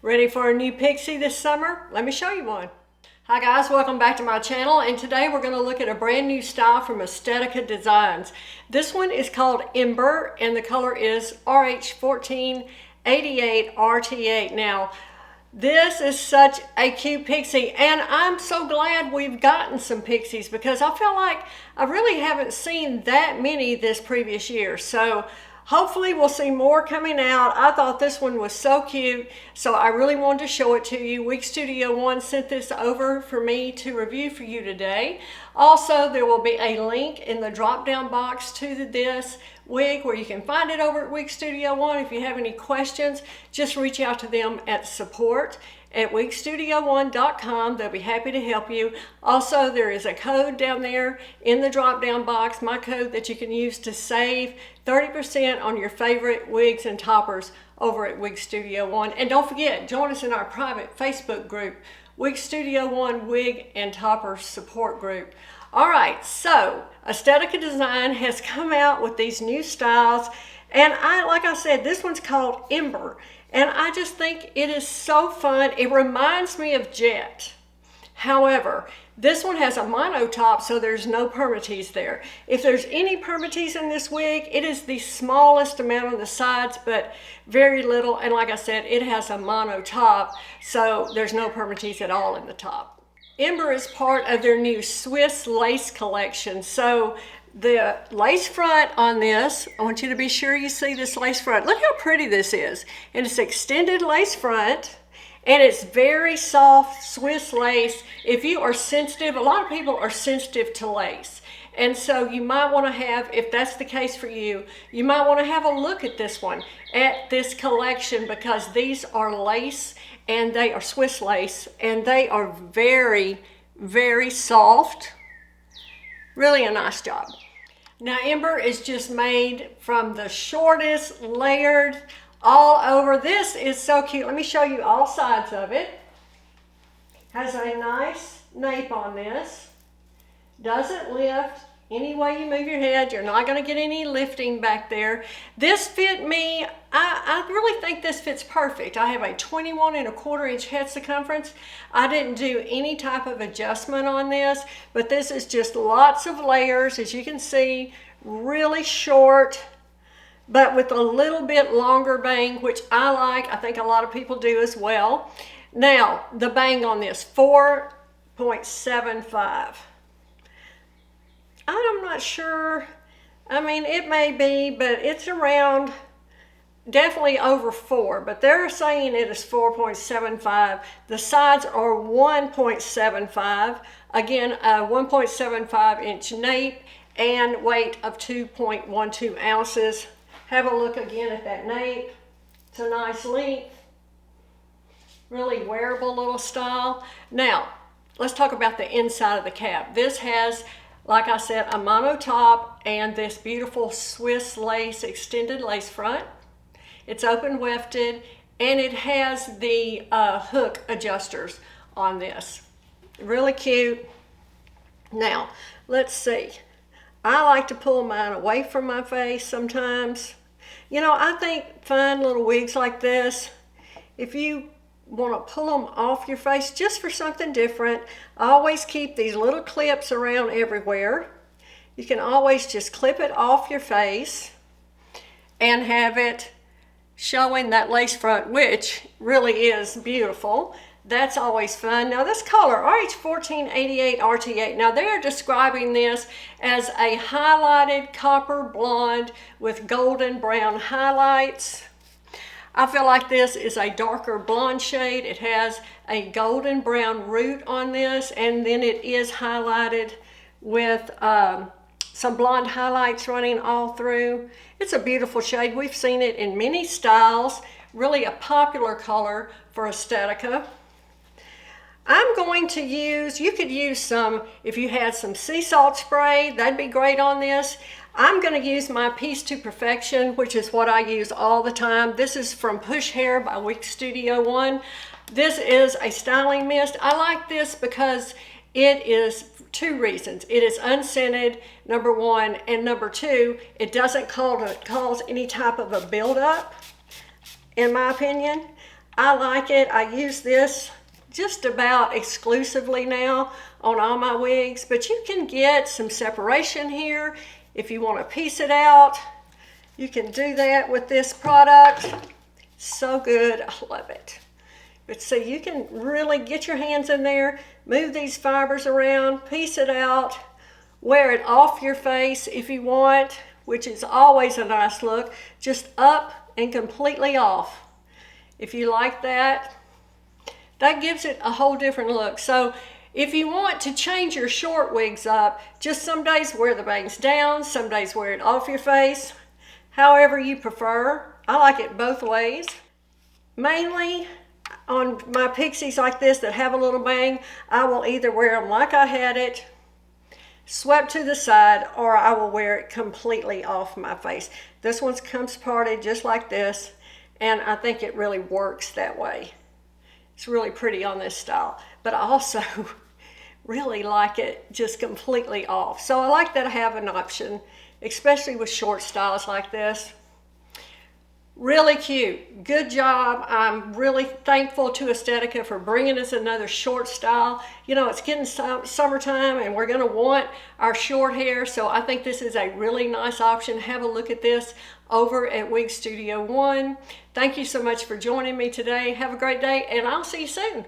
Ready for a new Pixie this summer? Let me show you one. Hi guys, welcome back to my channel, and today we're going to look at a brand new style from Estetica Designs. This one is called EMBER and the color is RH1488RT8. Now, this is such a cute pixie, and I'm so glad we've gotten some pixies because I feel like I really haven't seen that many this previous year. So hopefully we'll see more coming out. I thought this one was so cute, so I really wanted to show it to you. Wig Studio One sent this over for me to review for you today. Also, there will be a link in the drop-down box to this wig where you can find it over at Wig Studio One. If you have any questions, just reach out to them at support@wigstudio1.com. They'll be happy to help you. Also, there is a code down there in the drop-down box, my code, that you can use to save 30% on your favorite wigs and toppers over at Wig Studio One. And don't forget, join us in our private Facebook group, Wig Studio One Wig and Topper Support Group. All right, so Estetica Design has come out with these new styles, and like I said, this one's called EMBER, and I just think it is so fun. It reminds me of Jet. However, this one has a mono top, so there's no permatease there. If there's any permatease in this wig, it is the smallest amount on the sides, but very little. And like I said, it has a mono top, so there's no permatease at all in the top. EMBER is part of their new Swiss lace collection. So the lace front on this, I want you to be sure you see this lace front. Look how pretty this is. And it's extended lace front. And it's very soft Swiss lace. If you are sensitive, a lot of people are sensitive to lace. And so you might want to have, if that's the case for you, you might want to have a look at this one, at this collection, because these are lace and they are Swiss lace and they are very, very soft. Really a nice job. Now, EMBER is just made from the shortest layered all over. This is so cute. Let me show you all sides of it. Has a nice nape on this. Doesn't lift any way you move your head. You're not going to get any lifting back there. This fit me. I really think this fits perfect. I have a 21¼ inch head circumference. I didn't do any type of adjustment on this, but this is just lots of layers, as you can see, really short, but with a little bit longer bang, which I like. I think a lot of people do as well. Now, the bang on this, 4.75. I'm not sure. I mean, it may be, but it's around, definitely over 4, but they're saying it is 4.75. The sides are 1.75. Again, a 1.75 inch nape and weight of 2.12 ounces. Have a look again at that nape. It's a nice length. Really wearable little style. Now, let's talk about the inside of the cap. This has, like I said, a mono top and this beautiful Swiss lace, extended lace front. It's open wefted, and it has the hook adjusters on this. Really cute. Now, let's see. I like to pull mine away from my face sometimes. You know, I think fun little wigs like this, if you want to pull them off your face just for something different, I always keep these little clips around everywhere. You can always just clip it off your face and have it showing that lace front, which really is beautiful. That's always fun. Now, this color, RH1488RT8, now they are describing this as a highlighted copper blonde with golden brown highlights. I feel like this is a darker blonde shade. It has a golden brown root on this, and then it is highlighted with some blonde highlights running all through. It's a beautiful shade. We've seen it in many styles. Really a popular color for Estetica. I'm going to use, you could use some, if you had some sea salt spray, that'd be great on this. I'm going to use my Piece to Perfection, which is what I use all the time. This is from Push Hair by Wig Studio One. This is a styling mist. I like this because it is 2 reasons. It is unscented, number 1, and number 2, it doesn't cause any type of a buildup, in my opinion. I like it. I use this just about exclusively now on all my wigs, but you can get some separation here if you want to piece it out. You can do that with this product. So good. I love it. But see, you can really get your hands in there, move these fibers around, piece it out, wear it off your face if you want, which is always a nice look, just up and completely off. If you like that, that gives it a whole different look. So if you want to change your short wigs up, just some days wear the bangs down, some days wear it off your face, however you prefer. I like it both ways. Mainly on my pixies like this that have a little bang, I will either wear them like I had it, swept to the side, or I will wear it completely off my face. This one comes parted just like this, and I think it really works that way. It's really pretty on this style, but I also really like it just completely off. So I like that I have an option, especially with short styles like this. Really cute. Good job. I'm really thankful to Estetica for bringing us another short style. You know, it's getting summertime and we're going to want our short hair, so I think this is a really nice option. Have a look at this over at Wig Studio One. Thank you so much for joining me today. Have a great day, and I'll see you soon.